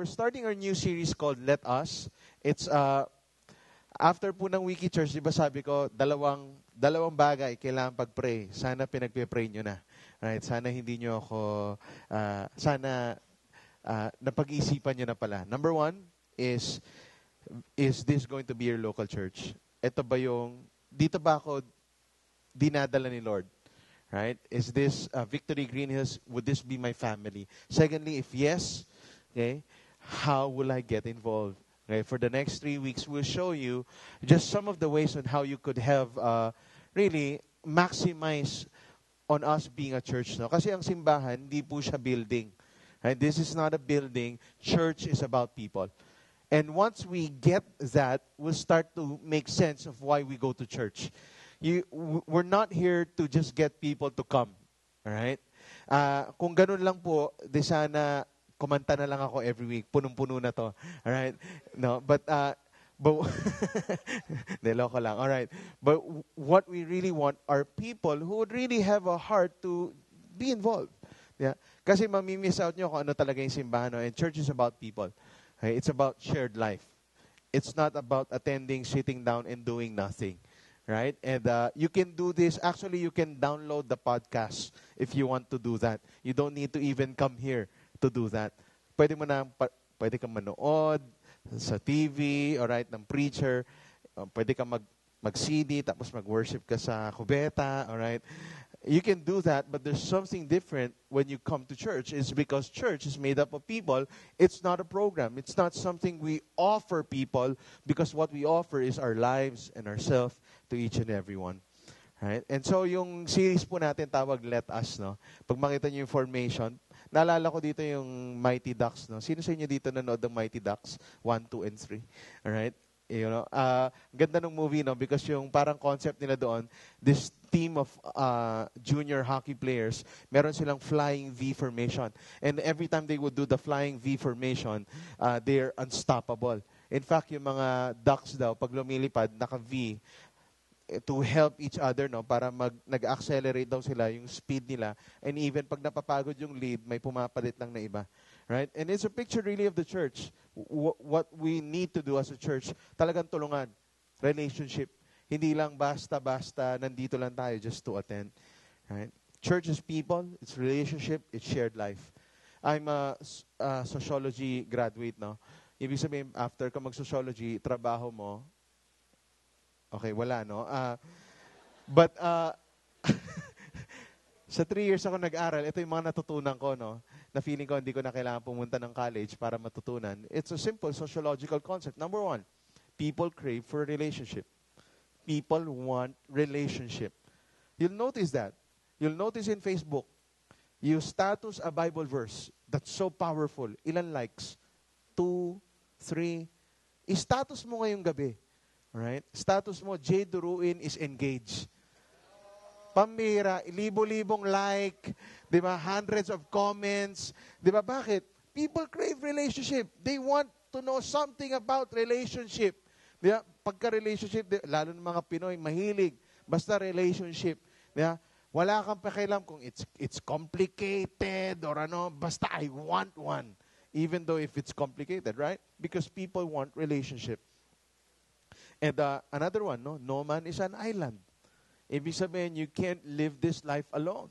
we're starting our new series called Let Us. It's after po ng Wiki Church, di ba sabi ko, dalawang bagay kailangan pag-pray. Sana pinagpe-pray nyo na. Right? Sana hindi nyo ako, sana napag-iisipan nyo na pala. Number one is this going to be your local church? Ito ba dito ba ako dinadala ni Lord? Right? Is this Victory Green Hills, would this be my family? Secondly, if yes, okay, how will I get involved? Okay, for the next 3 weeks, we'll show you just some of the ways on how you could have really maximize on us being a church. No? Kasi ang simbahan, hindi po siya building. Right? This is not a building. Church is about people. And once we get that, we'll start to make sense of why we go to church. We're not here to just get people to come. Alright? Kung ganun lang po, di sana kumanta na lang ako every week. Punong-puno na to. Alright? No, but niloko lang. Alright. But what we really want are people who would really have a heart to be involved. Yeah? Kasi mamimiss out nyo kung ano talaga yung simbahan. No? And church is about people. Okay? It's about shared life. It's not about attending, sitting down, and doing nothing. Right? And you can do this. Actually, you can download the podcast if you want to do that. You don't need to even come here to do that. Pwede kang manood sa TV, alright, ng preacher. Pwede kang mag-CD, tapos mag-worship ka sa kubeta, alright. You can do that, but there's something different when you come to church. It's because church is made up of people. It's not a program. It's not something we offer people, because what we offer is our lives and ourselves to each and every one. Right? And so yung series po natin tawag Let Us, no? Pag makita niyo yung formation, naalala ko dito yung Mighty Ducks, no? Sino sa inyo dito nanood ng Mighty Ducks 1, 2, and 3? Alright? You know, ganda ng movie, no? Because yung parang concept nila doon, this team of junior hockey players, meron silang flying V formation. And every time they would do the flying V formation, they're unstoppable. In fact, yung mga ducks daw, pag lumilipad, naka-V, to help each other, no, para nag-accelerate daw sila yung speed nila, and even pag napapagod yung lead, may pumapalit lang na iba, right? And it's a picture really of the church. What we need to do as a church, talagang tulungan, relationship. Hindi lang basta nandito lang tayo just to attend, right? Church is people, it's relationship, it's shared life. I'm a sociology graduate, no. Ibig sabihin, after ka mag-sociology, trabaho mo. Okay, wala, no? But sa 3 years ako nag-aral, ito yung mga natutunan ko, no? Na feeling ko hindi ko na kailangan pumunta ng college para matutunan. It's a simple sociological concept. Number one, people crave for a relationship. People want relationship. You'll notice that. You'll notice in Facebook, you status a Bible verse that's so powerful. Ilan likes? 2, 3. I-status mo ngayong gabi. Right? Status mo, J. Duruin is engaged. Pambira, libo-libong like, di ba? Hundreds of comments. Di ba? Bakit? People crave relationship. They want to know something about relationship. Di ba? Pagka-relationship, lalo ng mga Pinoy, mahilig. Basta relationship. Di ba? Wala kang pakialam kung it's complicated or ano. Basta I want one. Even though if it's complicated, right? Because people want relationship. And another one, no man is an island. Ibig sabihin, you can't live this life alone.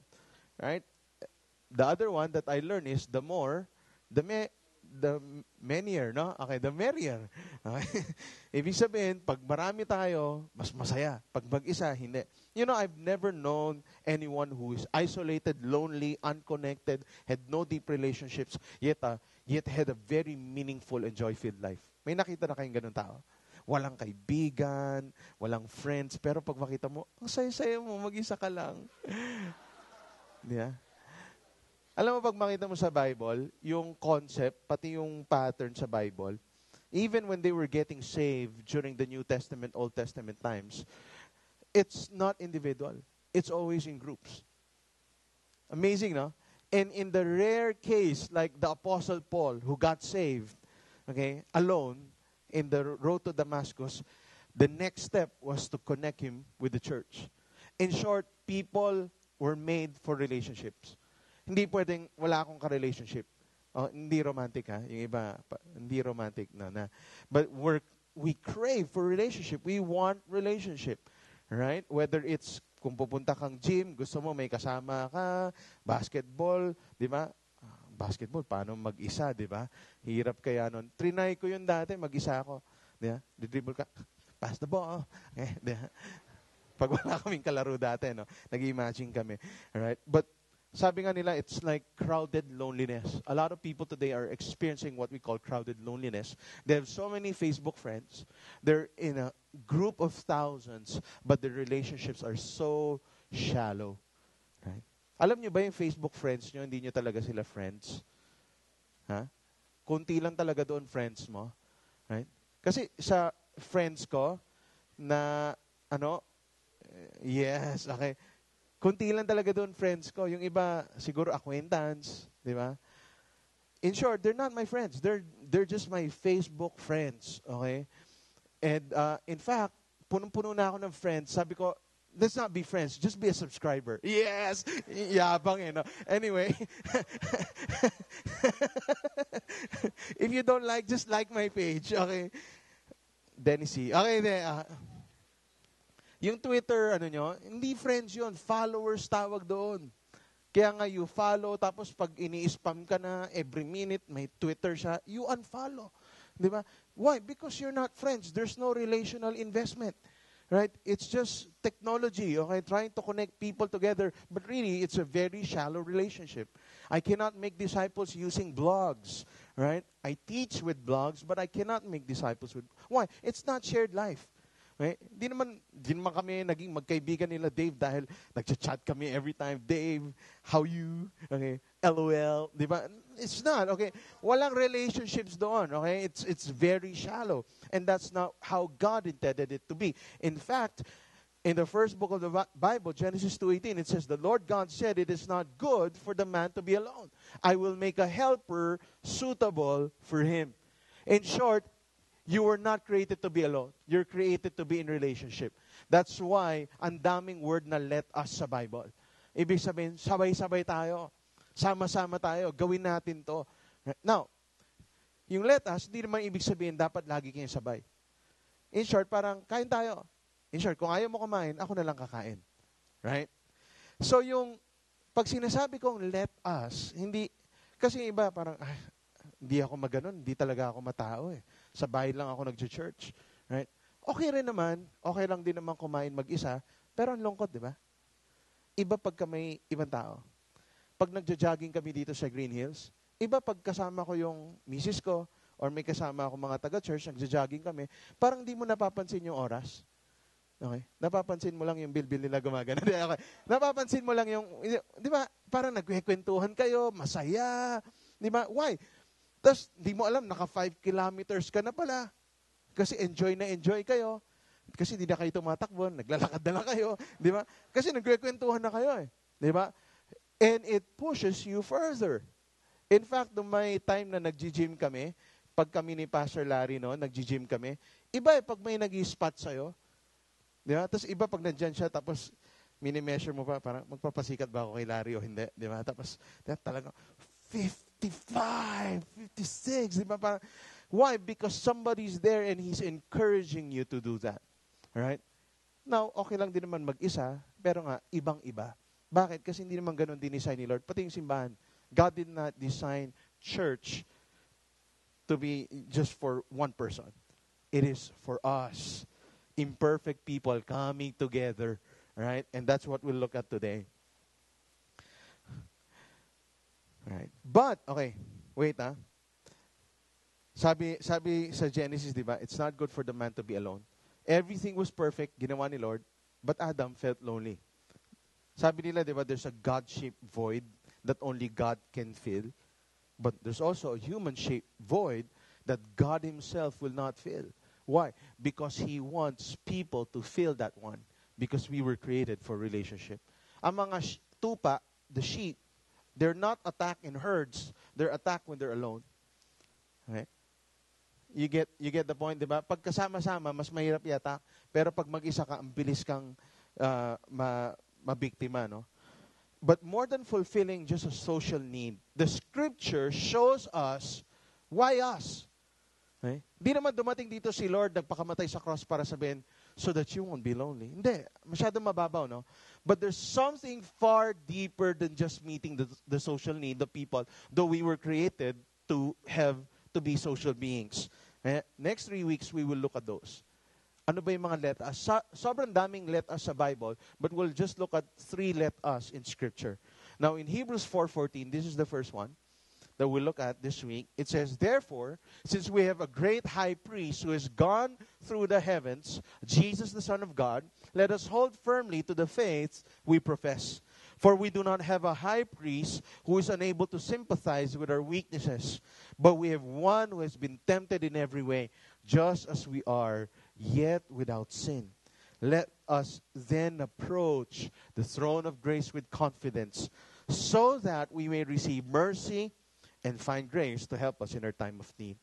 Right? The other one that I learned is the more, the manyer, no? Okay, the merrier. Okay? Ibig sabihin, pag marami tayo, mas masaya. Pag mag-isa, hindi. You know, I've never known anyone who is isolated, lonely, unconnected, had no deep relationships, yet had a very meaningful and joy-filled life. May nakita na kayong ganun tao? Walang kaibigan, walang friends, pero pag makita mo, ang saya-saya mo, mag-isa ka lang. Yeah. Alam mo, pag makita mo sa Bible, yung concept, pati yung pattern sa Bible, even when they were getting saved during the New Testament, Old Testament times, it's not individual. It's always in groups. Amazing, no? And in the rare case, like the Apostle Paul, who got saved, okay, alone, in the road to Damascus, the next step was to connect him with the church. In short, people were made for relationships. Hindi pwedeng wala akong ka-relationship. Oh, hindi romantic ha. Yung iba, hindi romantic na. But we crave for relationship. We want relationship. Right? Whether it's kung pupunta kang gym, gusto mo may kasama ka, basketball, di ba? Basketball, paano mag-isa, di ba? Hirap kaya nun. Trinay ko yun dati, mag-isa ako. Di ba? Didribble ka, pass the ball. Di ba? Pag wala kaming kalaro dati, no? Nag-imagine kami. Alright? But sabi nga nila, it's like crowded loneliness. A lot of people today are experiencing what we call crowded loneliness. They have so many Facebook friends. They're in a group of thousands, but their relationships are so shallow. Right? Alam nyo ba yung Facebook friends nyo, hindi nyo talaga sila friends? Ha? Kunti lang talaga doon friends mo. Right? Kasi sa friends ko, na, yes, okay. Kunti lang talaga doon friends ko. Yung iba, siguro acquaintance, di ba? In short, they're not my friends. They're just my Facebook friends, okay? And in fact, punong-puno na ako ng friends. Sabi ko, let's not be friends, just be a subscriber. Yes! Yabang no? Anyway, if you don't like, just like my page, okay? Dennis C. Okay, yung Twitter, hindi friends yun. Followers tawag doon. Kaya nga you follow, tapos pag ini-spam ka na, every minute may Twitter siya, you unfollow. Di ba? Why? Because you're not friends. There's no relational investment. Right? It's just technology, okay? Trying to connect people together. But really, it's a very shallow relationship. I cannot make disciples using blogs. Right? I teach with blogs, but I cannot make disciples with... Why? It's not shared life. Okay? Di naman kami naging magkaibigan nila Dave dahil nagchat-chat kami every time. Dave, how you? Okay? LOL. Di ba? It's not. Okay? Walang relationships doon. Okay? It's very shallow. And that's not how God intended it to be. In fact, in the first book of the Bible, Genesis 2:18, it says, the Lord God said, it is not good for the man to be alone. I will make a helper suitable for him. In short, you were not created to be alone. You're created to be in relationship. That's why, ang daming word na let us sa Bible. Ibig sabihin, sabay-sabay tayo. Sama-sama tayo. Gawin natin to. Now, yung let us, hindi naman ibig sabihin, dapat lagi kayong sabay. In short, parang, kain tayo. In short, kung ayaw mo kumain, ako na lang kakain. Right? So, pag sinasabi kong let us, hindi, kasi iba parang, hindi ako maganon, hindi talaga ako matao eh. Sa bahay lang ako nag-church. Right? Okay rin naman, okay lang din naman kumain mag-isa, pero ang lungkot, di ba? Iba pagka may ibang tao. Pag nagja-jogging kami dito sa Green Hills, iba pag kasama ko yung misis ko, or may kasama ako mga taga-church, nagja-jogging kami, parang di mo napapansin yung oras. Okay? Napapansin mo lang yung bilbil nila gumagana. Okay. Napapansin mo lang yung, di ba, parang nagkwekwentuhan kayo, masaya. Di ba? Why? Tapos, di mo alam, naka 5 kilometers ka na pala. Kasi enjoy kayo. Kasi di na kayo tumatakbo, naglalakad na lang kayo. Di ba? Kasi nagkwekwentuhan na kayo eh. Di ba? And it pushes you further. In fact, nung may time na nag-gym kami, pag kami ni Pastor Larry, nag-gym kami, iba pag may nag-spot sa'yo, di ba? Tapos iba pag nandyan siya, tapos mini-measure mo pa, parang magpapasikat ba ako kay Larry o hindi, di ba? Tapos talagang 55, 56, di ba? Parang, why? Because somebody's there and he's encouraging you to do that. Right? Now, okay lang din naman mag-isa, pero nga, ibang-iba. Bakit? Kasi hindi naman ganun din-design ni Lord. Pati yung simbahan. God did not design church to be just for one person. It is for us. Imperfect people coming together. Right? And that's what we'll look at today. Right. But, okay, wait Sabi sa Genesis, di ba, it's not good for the man to be alone. Everything was perfect, ginawa ni Lord, but Adam felt lonely. Sabi nila, di ba, there's a God-shaped void that only God can fill. But there's also a human-shaped void that God himself will not fill. Why? Because he wants people to fill that one. Because we were created for relationship. Ang mga tupa, the sheep, they're not attacked in herds. They're attacked when they're alone. Okay? You get the point, di ba? Pag kasama-sama, mas mahirap i-attack. Pero pag mag-isa ka, ang bilis kang mabiktima, no? But more than fulfilling just a social need, the Scripture shows us why us. Okay? Di naman dumating dito si Lord, nagpakamatay sa cross para sabihin, so that you won't be lonely. Hindi. Masyadong mababaw, no? But there's something far deeper than just meeting the social need of people, though we were created to be social beings. Next 3 weeks, we will look at those. Ano ba yung mga let us? Sobrang daming let us sa Bible, but we'll just look at 3 let us in Scripture. Now, in Hebrews 4:14, this is the first one that we'll look at this week. It says, therefore, since we have a great high priest who has gone through the heavens, Jesus the Son of God, let us hold firmly to the faith we profess. For we do not have a high priest who is unable to sympathize with our weaknesses, but we have one who has been tempted in every way, just as we are, yet without sin. Let us then approach the throne of grace with confidence, so that we may receive mercy and find grace to help us in our time of need.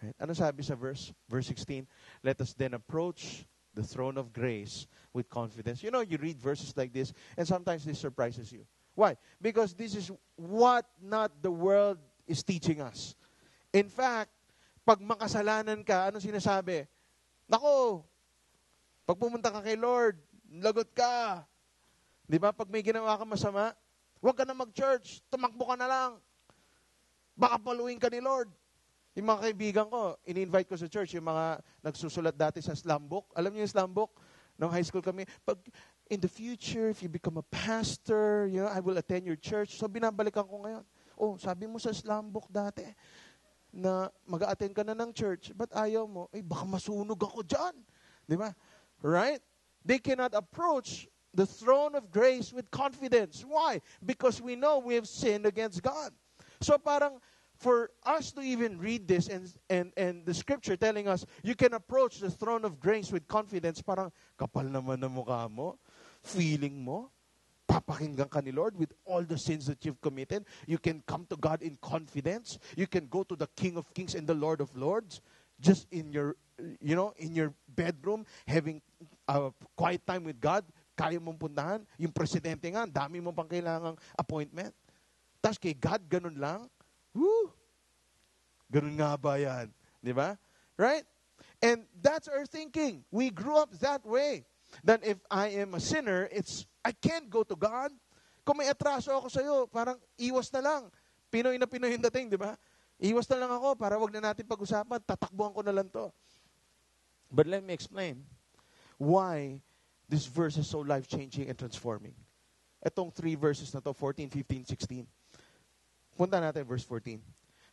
Right? Ano sabi sa verse 16? Let us then approach the throne of grace with confidence. You know, you read verses like this, and sometimes this surprises you. Why? Because this is what not the world is teaching us. In fact, pag makasalanan ka, ano sinasabi? Nako, pag pumunta ka kay Lord, lagot ka. Di ba? Pag may ginawa ka masama, huwag ka na mag-church, tumakbo ka na lang. Baka paluin ka ni Lord. Yung mga kaibigan ko, in-invite ko sa church, yung mga nagsusulat dati sa slam book. Alam niyo yung slam book? Nung high school kami, pag in the future, if you become a pastor, you know, I will attend your church. So binabalikan ko ngayon. Oh, sabi mo sa slam book dati, na mag-a-attend ka na ng church, but ayaw mo, baka masunog ako dyan. Di ba? Right? They cannot approach the throne of grace with confidence. Why? Because we know we have sinned against God. So parang, for us to even read this and the Scripture telling us, you can approach the throne of grace with confidence, parang, kapal naman na mukha mo, feeling mo, papakinggan ka ni Lord with all the sins that you've committed. You can come to God in confidence. You can go to the King of Kings and the Lord of Lords just in your, in your bedroom, having a quiet time with God. Kaya mong puntahan. Yung presidente nga, dami mong pang kailangang appointment. Tapos kay God, ganun lang. Woo! Ganun nga ba yan? Di ba? Right? And that's our thinking. We grew up that way. That if I am a sinner, I can't go to God. Kung may atraso ako sa'yo, parang iwas na lang. Pinoy na Pinoy yung dating, di ba? Iwas na lang ako para wag na natin pag-usapan. Tatakbuhan ko na lang to. But let me explain why this verse is so life-changing and transforming. Itong 3 verses na to, 14, 15, 16. Punta natin verse 14.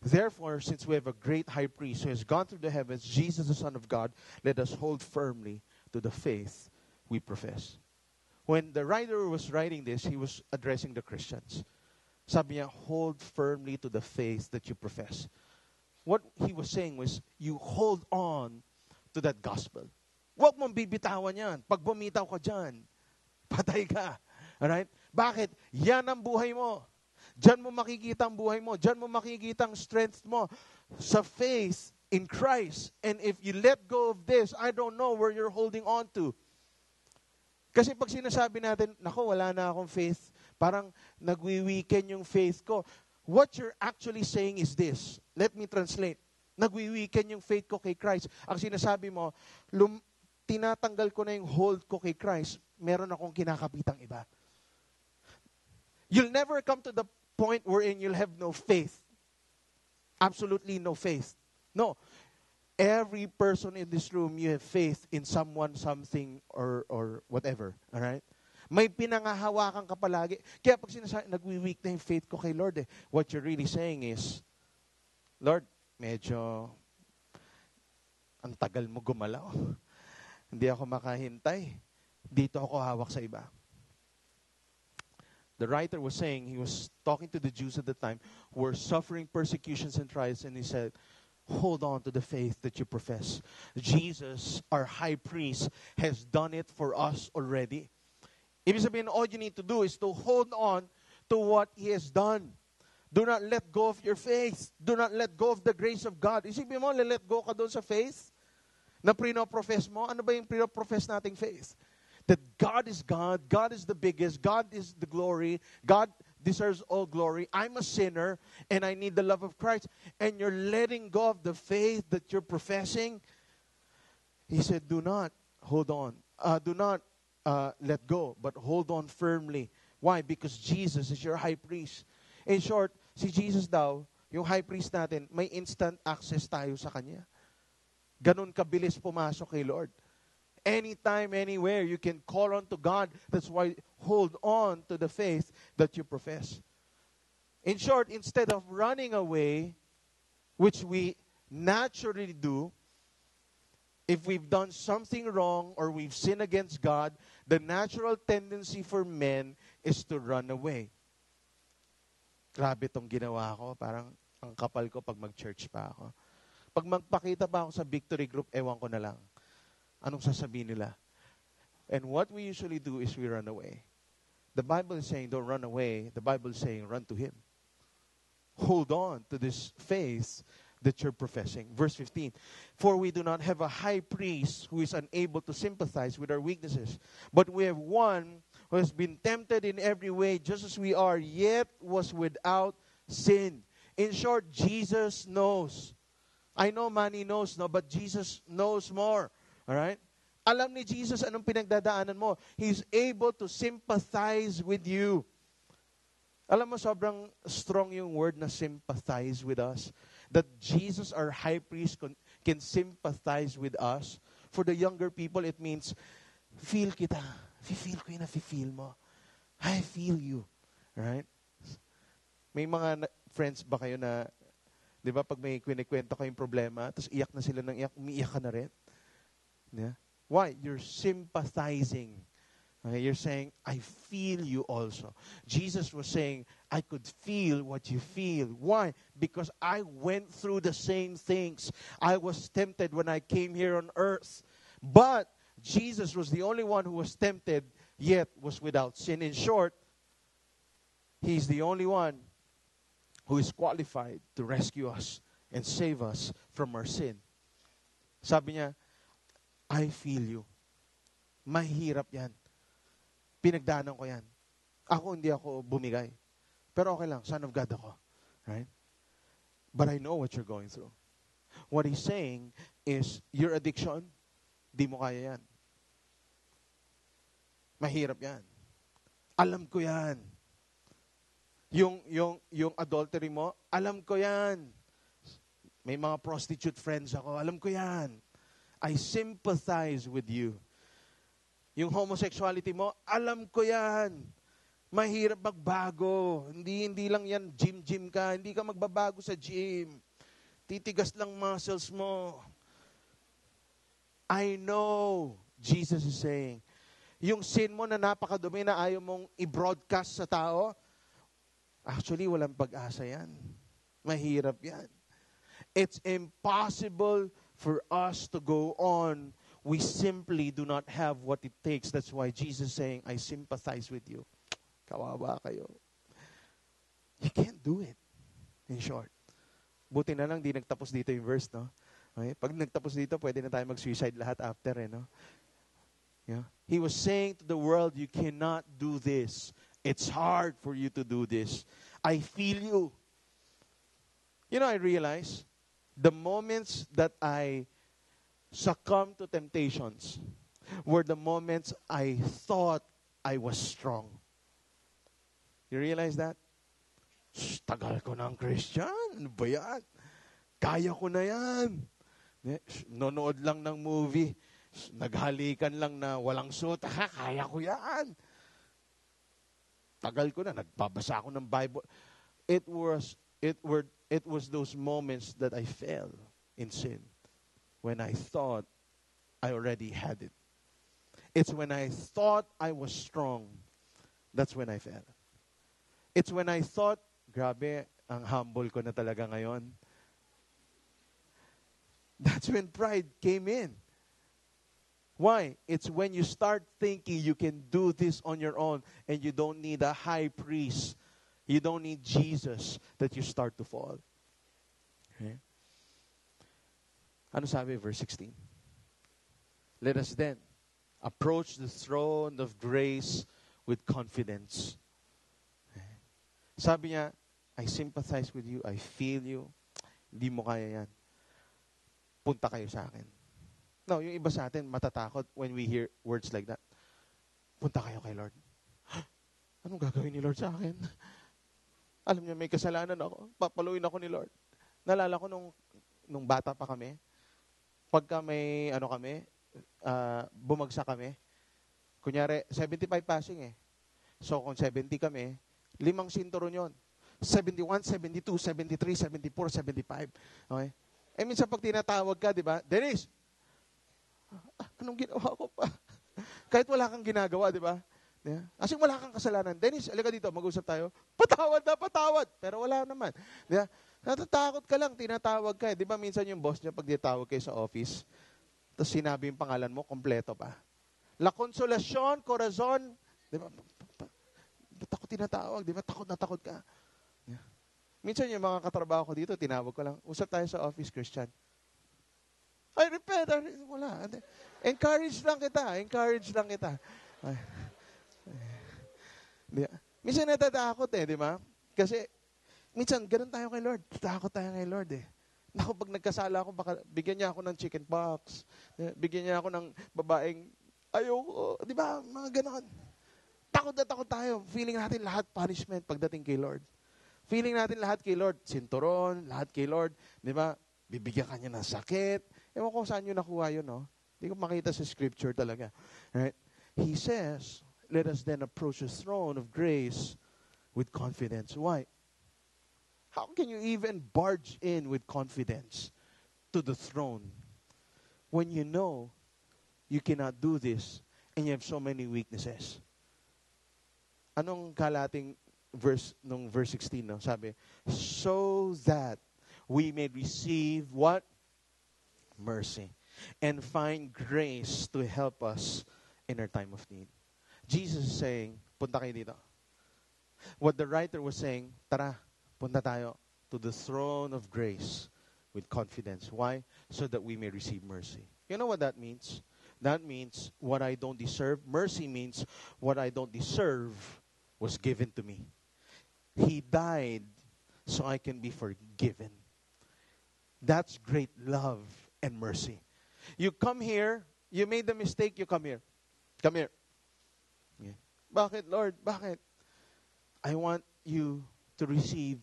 Therefore, since we have a great high priest who has gone through the heavens, Jesus the Son of God, let us hold firmly to the faith we profess. When the writer was writing this, he was addressing the Christians. Sabi niya, hold firmly to the faith that you profess. What he was saying was, you hold on to that gospel. Huwag mong bibitawan yan. Pag bumitaw ka dyan, patay ka. Alright? Bakit? Yan ang buhay mo. Diyan mo makikita ang buhay mo. Diyan mo makikita ang strength mo sa faith in Christ. And if you let go of this, I don't know where you're holding on to. Kasi pag sinasabi natin, nako, wala na akong faith, parang nagwi-weaken yung faith ko. What you're actually saying is this. Let me translate. Nagwi-weaken yung faith ko kay Christ. Ang sinasabi mo, tinatanggal ko na yung hold ko kay Christ, meron akong kinakapitang iba. You'll never come to the point wherein you'll have no faith. Absolutely no faith. No. Every person in this room, you have faith in someone, something, or whatever. Alright? May pinangahawakan ka palagi. Kaya pag sinasabi, nagwi-weak na yung faith ko kay Lord, what you're really saying is, Lord, medyo ang tagal mo gumalaw. Hindi ako makahintay. Dito ako hawak sa iba. The writer was saying, he was talking to the Jews at the time who were suffering persecutions and trials, and he said, hold on to the faith that you profess. Jesus, our high priest, has done it for us already. Ibig sabihin, all you need to do is to hold on to what He has done. Do not let go of your faith. Do not let go of the grace of God. Isipin mo, let go ka doon sa faith na prino-profess mo. Ano ba yung prino-profess nating faith? that God is God, God is the biggest, God is the glory, God deserves all glory. I'm a sinner and I need the love of Christ. And you're letting go of the faith that you're professing. He said, do not hold on. Do not let go, but hold on firmly. Why? Because Jesus is your high priest. In short, si Jesus daw, yung high priest natin, may instant access tayo sa Kanya. Ganun kabilis pumasok kay Lord. Anytime, anywhere, you can call on to God. That's why hold on to the faith that you profess. In short, instead of running away, which we naturally do, if we've done something wrong or we've sinned against God, the natural tendency for men is to run away. Grabe itong ginawa ko. Parang ang kapal ko pag mag-church pa ako. Pag magpakita pa ako sa victory group, ewan ko na lang. Anong sasabihin nila? And what we usually do is we run away. The Bible is saying, don't run away. The Bible is saying, run to Him. Hold on to this faith that you're professing. Verse 15, for we do not have a high priest who is unable to sympathize with our weaknesses, but we have one who has been tempted in every way, just as we are, yet was without sin. In short, Jesus knows. I know Manny knows, no, but Jesus knows more. Alright? Alam ni Jesus anong pinagdadaanan mo. He's able to sympathize with you. Alam mo, sobrang strong yung word na sympathize with us. That Jesus, our high priest, can sympathize with us. For the younger people, it means, feel kita. Feel ko yung nafe-feel mo. I feel you. Right? May mga friends ba kayo na, di ba, pag may kwento kayong problema, tapos iyak na sila ng iyak, umiiyak ka na rin? Yeah? Why? You're sympathizing. Okay? You're saying, I feel you also. Jesus was saying, I could feel what you feel. Why? Because I went through the same things. I was tempted when I came here on earth. But Jesus was the only one who was tempted, yet was without sin. In short, He's the only one who is qualified to rescue us and save us from our sin. Sabi niya, I feel you. Mahirap yan. Pinagdaanan ko yan. Ako hindi ako bumigay. Pero okay lang, son of God ako. Right? But I know what you're going through. What He's saying is, your addiction, di mo kaya yan. Mahirap yan. Alam ko yan. Yung adultery mo, alam ko yan. May mga prostitute friends ako, alam ko yan. I sympathize with you. Yung homosexuality mo, alam ko yan. Mahirap magbago. Hindi lang yan, gym ka. Hindi ka magbabago sa gym. Titigas lang muscles mo. I know, Jesus is saying, yung sin mo na napakadumi na ayaw mong i-broadcast sa tao, actually, walang pag-asa yan. Mahirap yan. It's impossible for us to go on. We simply do not have what it takes. That's why Jesus is saying, I sympathize with you. Kawawa kayo. You can't do it. In short. Buti na lang, di nagtapos dito yung verse, no? Okay? Pag nagtapos dito, pwede na tayo mag-suicide lahat after, no? Yeah. He was saying to the world, you cannot do this. It's hard for you to do this. I feel you. You know, I realize the moments that I succumbed to temptations were the moments I thought I was strong. You realize that? Tagal ko ng Christian. Ano ba yan? Kaya ko na yan. Nonood lang ng movie. Naghalikan lang na walang suot. Kaya ko yan. Tagal ko na. Nagbabasa ako ng Bible. It was those moments that I fell in sin. When I thought I already had it. It's when I thought I was strong. That's when I fell. It's when I thought, grabe, ang humble ko na talaga ngayon. That's when pride came in. Why? It's when you start thinking you can do this on your own and you don't need a high priest. You don't need Jesus that you start to fall. Okay? Ano sabi, verse 16? Let us then Approach the throne of grace with confidence. Sabi niya, I sympathize with you, I feel you, hindi mo kaya yan. Punta kayo sa akin. No, yung iba sa atin, matatakot when we hear words like that. Punta kayo kay Lord. Anong gagawin ni Lord sa akin? Alam niya, may kasalanan ako. Papaluin ako ni Lord. Nalala ko nung bata pa kami, pagka may bumagsak kami, kunyari, 75 passing eh. So, kung 70 kami, 5 sinturon yun. 71, 72, 73, 74, 75. Okay? Eh, minsan pag tinatawag ka, di ba? Dennis, anong ginawa ko pa? Kahit wala kang ginagawa, di ba? Yeah. Kasi wala kang kasalanan. Dennis, alika dito, mag-usap tayo. Patawad na, patawad. Pero wala naman. Di ba? Natatakot ka lang, tinatawag ka. Di ba minsan yung boss niya pag ditawag kayo sa office, tapos sinabi yung pangalan mo, kompleto pa. La Consolacion, Corazon. Di ba? Ba't ako tinatawag? Di ba? Takot na takot ka. Yeah. Minsan yung mga katrabaho ko dito, tinawag ko lang, usap tayo sa office, Christian. I repent. Wala. Encourage lang kita. Ay. Minsan natatakot di ba? Kasi, minsan, ganun tayo kay Lord. Takot tayo kay Lord Naku, pag nagkasala ako, baka bigyan niya ako ng chicken pox. Bigyan niya ako ng babaeng, ayoko. Di ba? Mga ganon. Takot na takot tayo. Feeling natin lahat punishment pagdating kay Lord. Feeling natin lahat kay Lord. Sinturon, lahat kay Lord. Di ba? Bibigyan ka niya ng sakit. Ewan ko saan nyo nakuha yun, no? Hindi ko makita sa scripture talaga. Right? He says, let us then approach the throne of grace with confidence. Why? How can you even barge in with confidence to the throne when you know you cannot do this and you have so many weaknesses? Anong kalating verse nung verse 16, no? Sabi, so that we may receive what? Mercy. And find grace to help us in our time of need. Jesus is saying, punta kayo dito. What the writer was saying, tara, punta tayo to the throne of grace with confidence. Why? So that we may receive mercy. You know what that means? That means what I don't deserve. Mercy means what I don't deserve was given to me. He died so I can be forgiven. That's great love and mercy. You come here, you made the mistake, you come here. Come here. Yeah. Bakit, Lord? Bakit? I want you to receive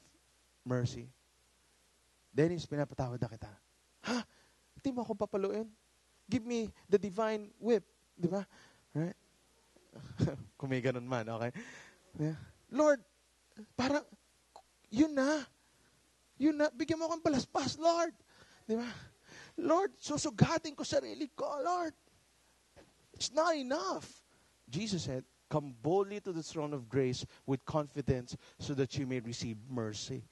mercy. Dennis, pinapatawad na kita. Ha? Hindi mo ako papaluin? Give me the divine whip. Di ba? Right? Kung may ganun man, okay? Yeah. Lord, parang, yun na. Bigyan mo akong palaspas, Lord. Di ba? Lord, susugatin ko sarili ko, Lord. It's not enough. Jesus said, come boldly to the throne of grace with confidence so that you may receive mercy.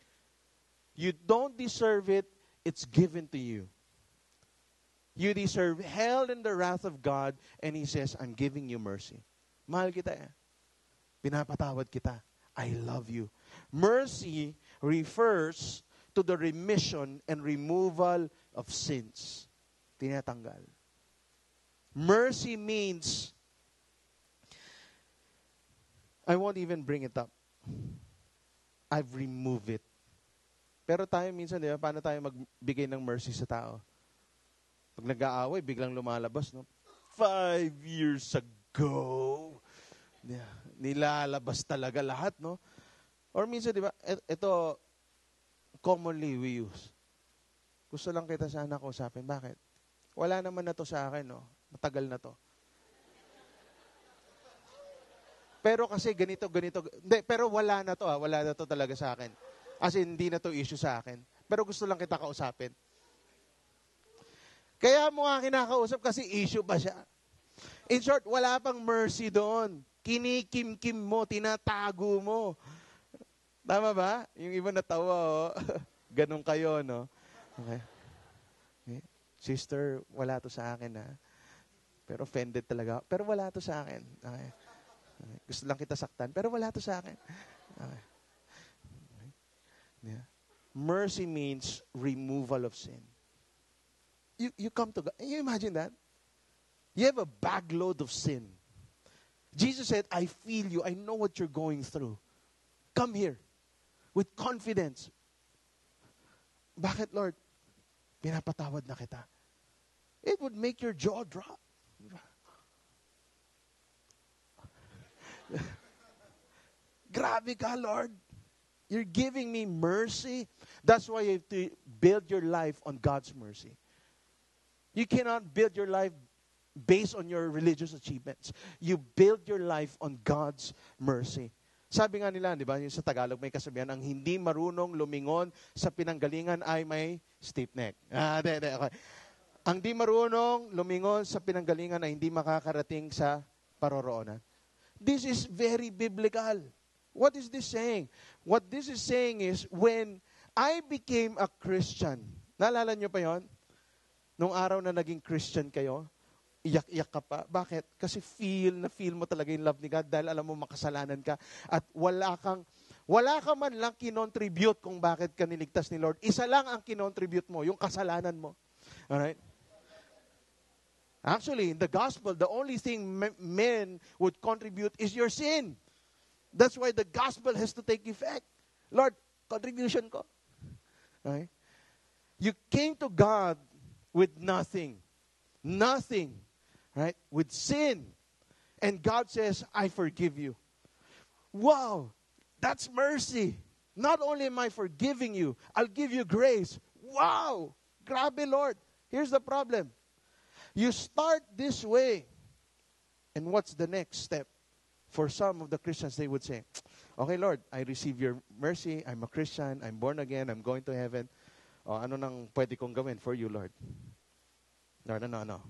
You don't deserve it, it's given to you. You deserve hell and the wrath of God, and He says, I'm giving you mercy. Mahal kita Pinapatawad kita. I love you. Mercy refers to the remission and removal of sins. Tinatanggal. Mercy means, I won't even bring it up. I've removed it. Pero tayo minsan, di ba, paano tayo magbigay ng mercy sa tao? Pag nag-aaway, biglang lumalabas, no? 5 years ago. Yeah, nilalabas talaga lahat, no? Or minsan, di ba, ito, commonly we use. Gusto lang kita sana kausapin. Bakit? Wala naman na to sa akin, no? Matagal na to. Pero kasi ganito. Hindi, pero wala na to, Wala na to talaga sa akin. As in, hindi na to issue sa akin. Pero gusto lang kita kausapin. Kaya mo nga kinakausap kasi issue pa siya. In short, wala pang mercy doon. Kinikim-kim mo, tinatago mo. Tama ba? Yung iba natawa, Ganun kayo, no? Okay. Sister, wala to sa akin, Pero offended talaga. Pero wala to sa akin. Okay. Gusto lang kita saktan, pero wala to sa akin. Okay. Yeah. Mercy means removal of sin. You come to God. You imagine that? You have a bagload of sin. Jesus said, I feel you. I know what you're going through. Come here with confidence. Bakit, Lord? Pinapatawad na kita. It would make your jaw drop. Grabe ka, Lord. You're giving me mercy. That's why you have to build your life on God's mercy. You cannot build your life based on your religious achievements. You build your life on God's mercy. Sabi nga nila, di ba, yung sa Tagalog may kasabihan, ang hindi marunong lumingon sa pinanggalingan ay may stiff neck. Okay. Ang di marunong lumingon sa pinanggalingan ay hindi makakarating sa paroroonan. This is very biblical. What is this saying? What this is saying is, when I became a Christian, naalala nyo pa yon? Nung araw na naging Christian kayo, iyak-iyak ka pa. Bakit? Kasi feel mo talaga yung love ni God dahil alam mo makasalanan ka at wala ka man lang kinontribute kung bakit ka niligtas ni Lord. Isa lang ang kinontribute mo, yung kasalanan mo. Alright? Actually, in the gospel, the only thing men would contribute is your sin. That's why the gospel has to take effect. Lord, contribution ko. Okay? You came to God with nothing. Nothing. Right? With sin. And God says, I forgive you. Wow! That's mercy. Not only am I forgiving you, I'll give you grace. Wow! Grabe, Lord. Here's the problem. You start this way. And what's the next step? For some of the Christians, they would say, okay, Lord, I receive your mercy. I'm a Christian. I'm born again. I'm going to heaven. O, ano nang pwede kong gawin for you, Lord? Lord, ano?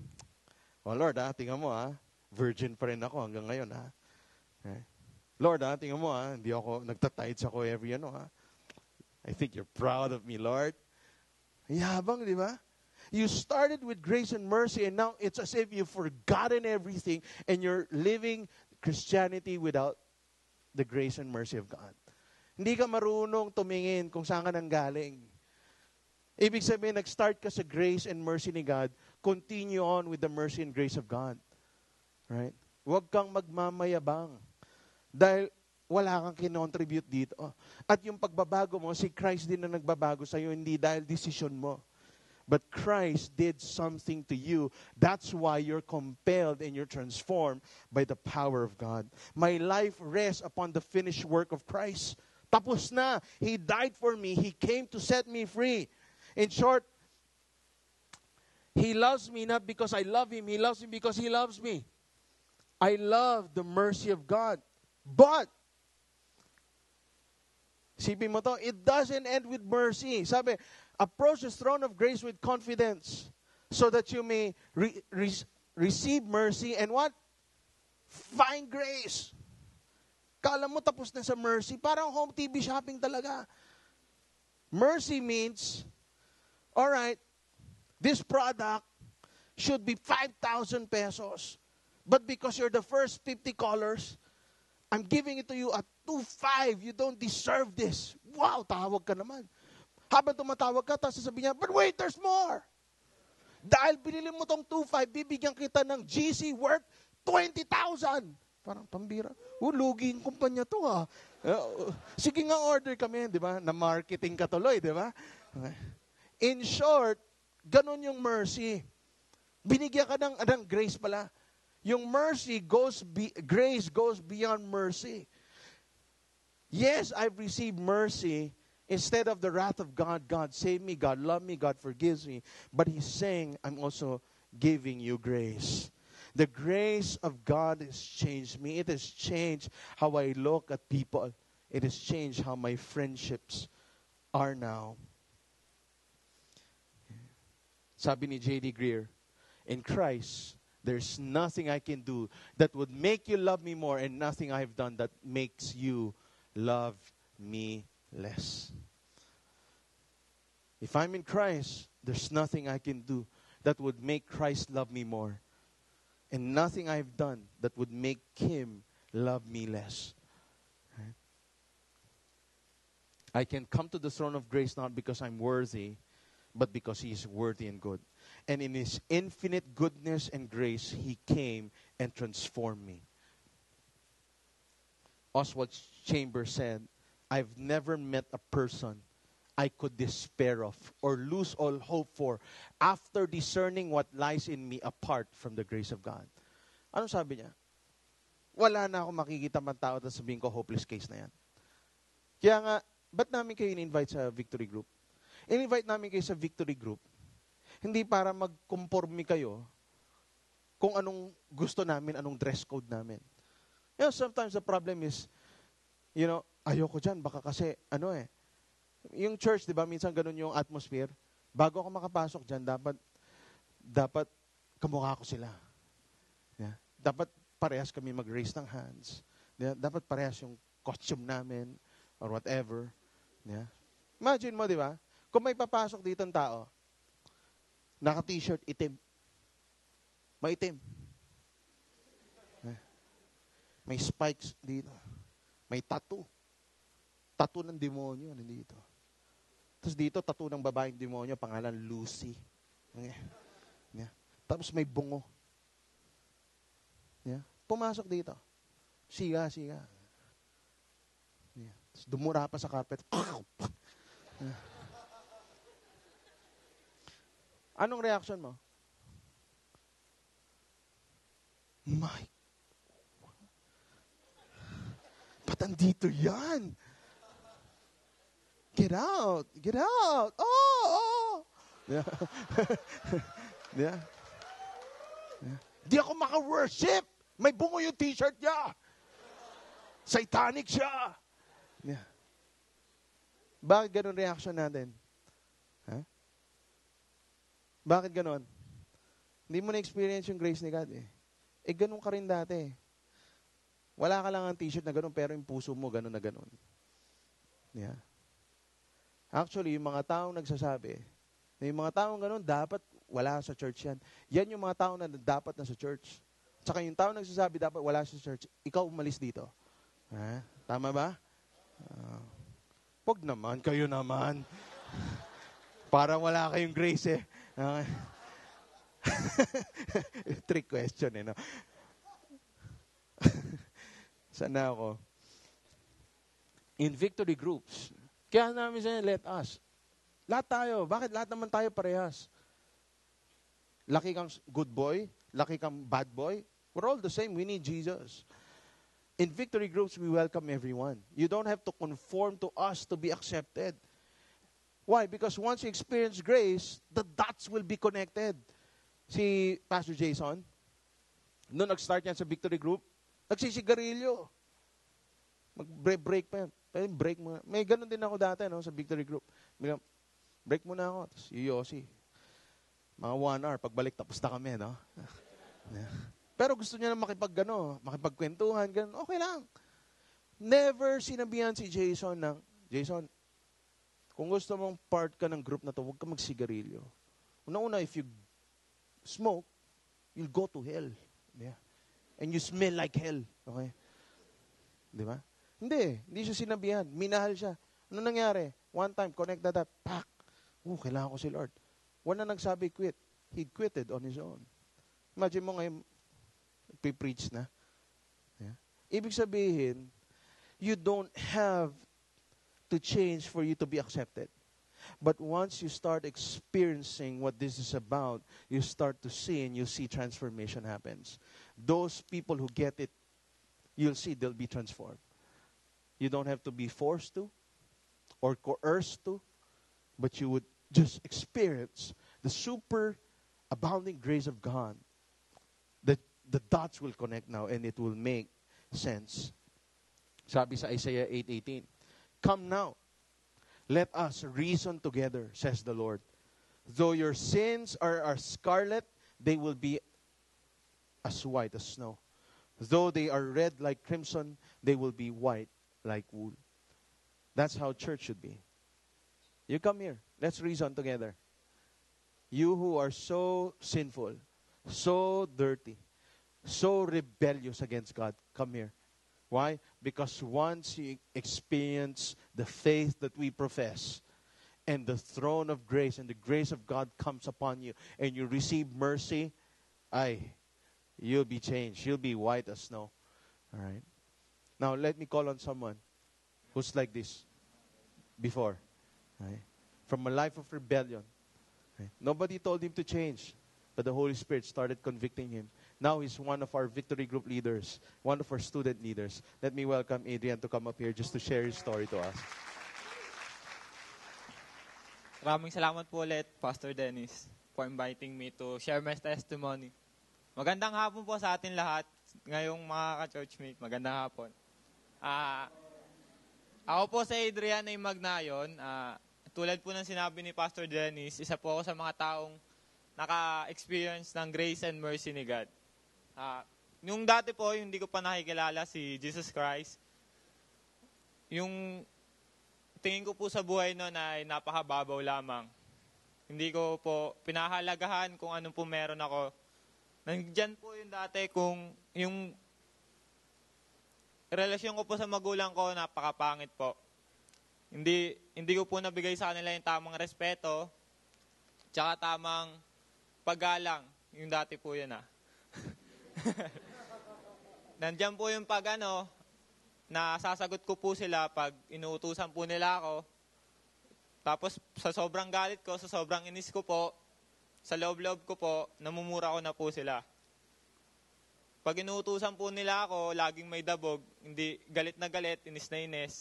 O, Lord, tingnan mo, virgin pa rin ako hanggang ngayon, Okay. Lord, tingnan mo, hindi ako nagtatides ako every I think you're proud of me, Lord. Yabang, di ba? You started with grace and mercy, and now it's as if you've forgotten everything, and you're living Christianity without the grace and mercy of God. Hindi ka marunong tumingin kung saan ka nanggaling. Ibig sabihin, nag-start ka sa grace and mercy ni God, continue on with the mercy and grace of God. Right? Huwag kang magmamayabang dahil wala kang kinontribute dito. At yung pagbabago mo, si Christ din na nagbabago sa'yo, hindi dahil decision mo. But Christ did something to you. That's why you're compelled and you're transformed by the power of God. My life rests upon the finished work of Christ. Tapos na. He died for me. He came to set me free. In short, He loves me not because I love Him. He loves me because He loves me. I love the mercy of God. But, sipin mo to, it doesn't end with mercy. Sabi, approach the throne of grace with confidence so that you may receive mercy and what? Find grace. Kala mo tapos na sa mercy. Parang home TV shopping talaga. Mercy means, alright, this product should be 5,000 pesos. But because you're the first 50 callers, I'm giving it to you at 2,500. You don't deserve this. Wow, tawag ka naman. Habang tumatawag ka, tapos sasabihin niya, but wait, there's more. Dahil binili mo tong 2,500, bibigyan kita ng GC worth 20,000. Parang pambira. Lugi yung kumpanya to Sige nga, order kami, di ba? Na marketing ka tuloy, di ba? Okay. In short, ganun yung mercy. Binigyan ka ng grace pala. Yung grace goes beyond mercy. Yes, I've received mercy. Instead of the wrath of God, God saved me, God loved me, God forgives me. But He's saying, I'm also giving you grace. The grace of God has changed me. It has changed how I look at people. It has changed how my friendships are now. Sabi ni J.D. Greer, in Christ, there's nothing I can do that would make you love me more and nothing I've done that makes you love me less. If I'm in Christ, there's nothing I can do that would make Christ love me more. And nothing I've done that would make Him love me less. Right? I can come to the throne of grace not because I'm worthy, but because He is worthy and good. And in His infinite goodness and grace, He came and transformed me. Oswald Chambers said, I've never met a person I could despair of or lose all hope for after discerning what lies in me apart from the grace of God. Anong sabi niya? Wala na akong makikita man tao at sabihin ko, hopeless case na yan. Kaya nga, ba't namin kayo in-invite sa Victory Group? In-invite namin kayo sa Victory Group, hindi para mag-conforme kayo kung anong gusto namin, anong dress code namin. You know, sometimes the problem is, you know, ayoko dyan, baka kasi, yung church, di ba, minsan ganun yung atmosphere. Bago ako makapasok dyan, dapat kamukha ko sila. Yeah. Dapat parehas kami mag-raise ng hands. Yeah. Dapat parehas yung costume namin or whatever. Yeah. Imagine mo, di ba? Kung may papasok dito ng tao, naka-t-shirt, itim. Maitim. Yeah. May spikes dito. May tattoo. Tattoo ng demonyo nandito. Tapos dito, tattoo ng babaeng demonyo, pangalan Lucy. Yeah. Tapos may bungo. Yeah. Pumasok dito. Siga. Yeah. Tapos dumura pa sa carpet. Yeah. Anong reaction mo? My, ba't andito yan? Get out! Get out! Oh! Yeah. Yeah. Yeah. Di ako maka-worship! May bungo yung t-shirt niya! Satanic siya! Yeah. Bakit ganun reaction natin? Huh? Bakit ganun? Hindi mo na-experience yung grace ni God eh. Ganun ka rin dati. Wala ka lang ang t-shirt na ganun, pero yung puso mo ganun na ganun. Yeah. Actually, yung mga taong nagsasabi, na yung mga taong ganun, dapat wala sa church yan. Yan yung mga taong na dapat na sa church. Tsaka yung taong nagsasabi, dapat wala sa church, ikaw umalis dito. Ha? Tama ba? Wag naman, kayo naman. Parang wala kayong grace eh. Trick question eh, no? Sana ako. In victory groups, kaya namin siya, let us. Lahat tayo. Bakit lahat naman tayo parehas? Laki kang good boy, laki kang bad boy. We're all the same. We need Jesus. In victory groups, we welcome everyone. You don't have to conform to us to be accepted. Why? Because once you experience grace, the dots will be connected. Si Pastor Jason, noong nag-start yan sa victory group, nagsisigarilyo. Mag-break pa yan. Break muna. May ganun din ako dati sa victory group. Break muna ako. Tapos Yossi. Mga 1 hour. Pagbalik, tapos na kami. No? Pero gusto niya na makipagkwentuhan. Ganun. Okay lang. Never sinabihan si Jason ng, Jason, kung gusto mong part ka ng group na to, huwag ka magsigarilyo. Una-una, if you smoke, you'll go to hell. Yeah. And you smell like hell. Okay? Di ba? Hindi siya sinabihan. Minahal siya. Ano nangyari? One time, connect that. Pak! Kailangan ko si Lord. Wala nagsabi quit. He quitted on his own. Imagine mo ngayon, preach na. Yeah. Ibig sabihin, you don't have to change for you to be accepted. But once you start experiencing what this is about, you start to see and you see transformation happens. Those people who get it, you'll see they'll be transformed. You don't have to be forced to or coerced to, but you would just experience the super abounding grace of God. The dots will connect now and it will make sense. Sabi sa Isaiah 8:18, come now, let us reason together, says the Lord. Though your sins are as scarlet, they will be as white as snow. Though they are red like crimson, they will be white like wool. That's how church should be. You come here. Let's reason together. You who are so sinful, so dirty, so rebellious against God, come here. Why? Because once you experience the faith that we profess, and the throne of grace and the grace of God comes upon you and you receive mercy, you'll be changed. You'll be white as snow. All right? Now, let me call on someone who's like this before. Right? From a life of rebellion. Right? Nobody told him to change, but the Holy Spirit started convicting him. Now he's one of our victory group leaders, one of our student leaders. Let me welcome Adrian to come up here just to share his story to us. Maraming salamat po ulit, Pastor Dennis, for inviting me to share my testimony. Magandang hapon po sa atin lahat. Ngayong mga ka-churchmate, magandang hapon. Ako po sa Adrian ay Magnayon. Tulad po ng sinabi ni Pastor Dennis, isa po ako sa mga taong naka-experience ng grace and mercy ni God. Yung dati po, hindi ko pa nakikilala si Jesus Christ. Yung tingin ko po sa buhay noon ay napakababaw lamang. Hindi ko po pinahalagahan kung anong po meron ako. Nandiyan po yung dati kung yung relasyon ko po sa magulang ko napakapangit po. Hindi ko po nabigay sa kanila yung tamang respeto, tsaka tamang paggalang. Yung dati po yun Nandiyan po yung nasasagot ko po sila pag inuutusan po nila ako. Tapos sa sobrang galit ko, sa sobrang inis ko po, sa loob-loob ko po, namumura ko na po sila. Pag inuutusan po nila ako, laging may dabog, hindi galit na galit, inis na inis.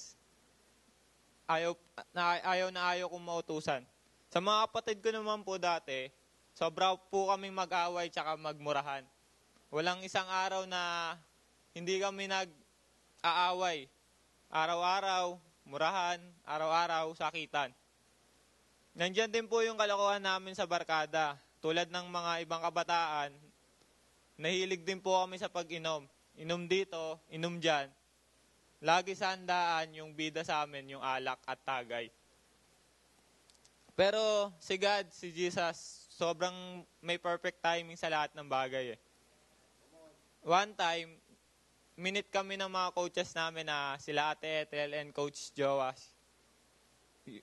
Ayaw kong mautusan. Sa mga kapatid ko naman po dati, sobra po kaming mag-away tsaka magmurahan. Walang isang araw na hindi kami nag-aaway. Araw-araw, murahan, araw-araw, sakitan. Nandiyan din po yung kalokohan namin sa barkada. Tulad ng mga ibang kabataan, nahilig din po kami sa pag-inom. Inom dito, inom dyan. Lagi sa handaan yung bida sa amin, yung alak at tagay. Pero si God, si Jesus, sobrang may perfect timing sa lahat ng bagay. One time, minute kami ng mga coaches namin na sila Ate Ethel and Coach Joas.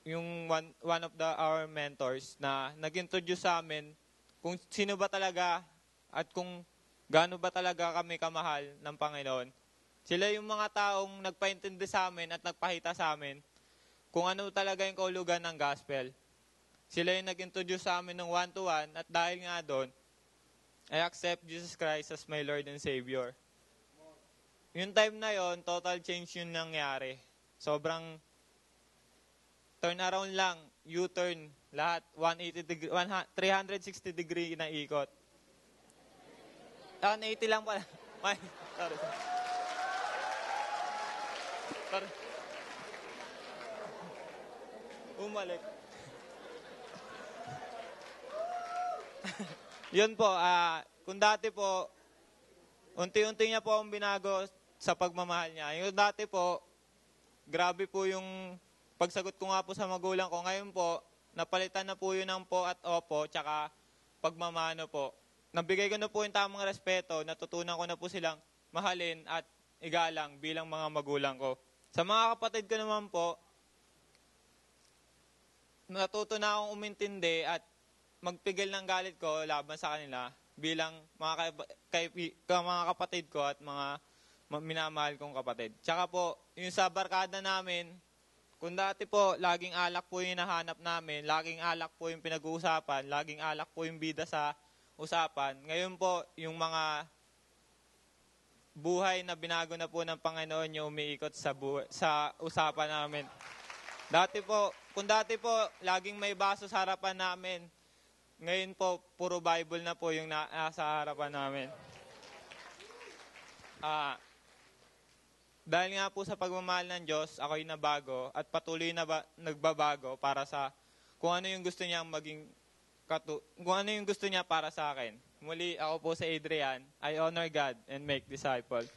Yung one of our mentors na nag-introduce sa amin kung sino ba talaga at kung gaano ba talaga kami kamahal ng Panginoon. Sila yung mga taong nagpaintindi sa amin at nagpahita sa amin kung ano talaga yung kahulugan ng gospel. Sila yung nag-introduce sa amin ng one-to-one at dahil nga doon, I accept Jesus Christ as my Lord and Savior. Yung time na yon, total change yung nangyari. Sobrang turnaround lang, U-turn, lahat 360 degree na ikot. 180 lang pala. Sorry. Umalik. Yun po, kung dati po, unti-unti niya po ang binago sa pagmamahal niya. Yung dati po, grabe po yung pagsagot ko nga po sa magulang ko. Ngayon po, napalitan na po yun ng po at opo, tsaka pagmamano po. Nabigay ko na po yung tamang respeto, natutunan ko na po silang mahalin at igalang bilang mga magulang ko. Sa mga kapatid ko naman po, natuto na akong umintindi at magpigil ng galit ko laban sa kanila bilang mga kapatid ko at mga minamahal kong kapatid. Tsaka po, yung sa barkada namin, kung dati po, laging alak po yung hinahanap namin, laging alak po yung pinag-uusapan, laging alak po yung bida sa usapan. Ngayon po, yung mga buhay na binago na po ng Panginoon yung umiikot sa usapan namin. Kung dati po, laging may baso sa harapan namin, ngayon po, puro Bible na po yung nasa harapan namin. Dahil nga po sa pagmamahal ng Diyos, ako'y nabago at patuloy na nagbabago para sa kung ano yung gusto niya kung ano yung gusto niya para sa akin. Muli, ako po sa Adrian. I honor God and make disciples.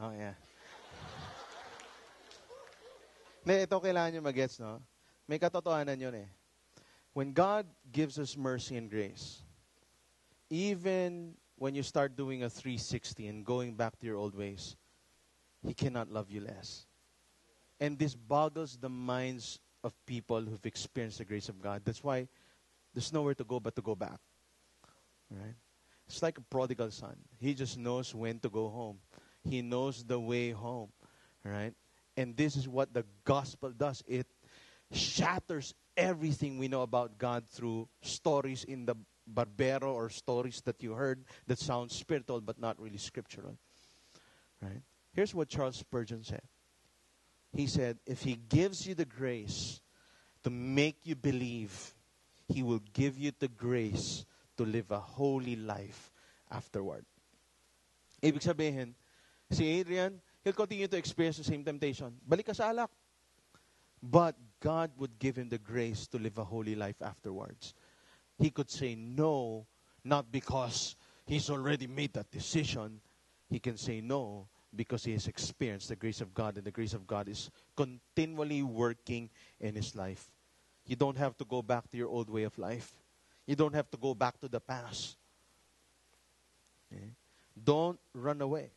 Oh, yeah. Ito kailangan nyo mag-gets, no? May katotohanan yun eh. When God gives us mercy and grace, even when you start doing a 360 and going back to your old ways, He cannot love you less. And this boggles the minds of people who've experienced the grace of God. That's why there's nowhere to go but to go back. Right? It's like a prodigal son. He just knows when to go home. He knows the way home. Right? And this is what the gospel does. It shatters everything we know about God through stories in the Barbero or stories that you heard that sound spiritual but not really scriptural. Right? Here's what Charles Spurgeon said. He said, if He gives you the grace to make you believe, He will give you the grace to live a holy life afterward. Ibig sabihin, si Adrian, he'll continue to experience the same temptation. Balik ka sa alak. But God would give him the grace to live a holy life afterwards. He could say no, not because he's already made that decision. He can say no because he has experienced the grace of God, and the grace of God is continually working in his life. You don't have to go back to your old way of life. You don't have to go back to the past. Okay? Don't run away,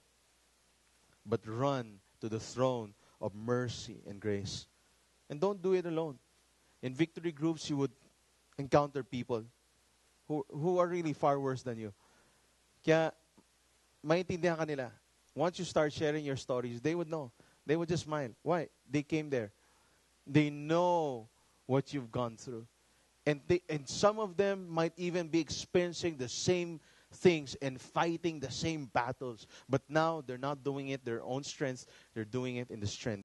but run to the throne of mercy and grace. And don't do it alone. In victory groups, you would encounter people who are really far worse than you. Kaya, maintindihan ka nila. Once you start sharing your stories, they would know. They would just smile. Why? They came there. They know what you've gone through. And some of them might even be experiencing the same things and fighting the same battles. But now, they're not doing it their own strength. They're doing it in the strength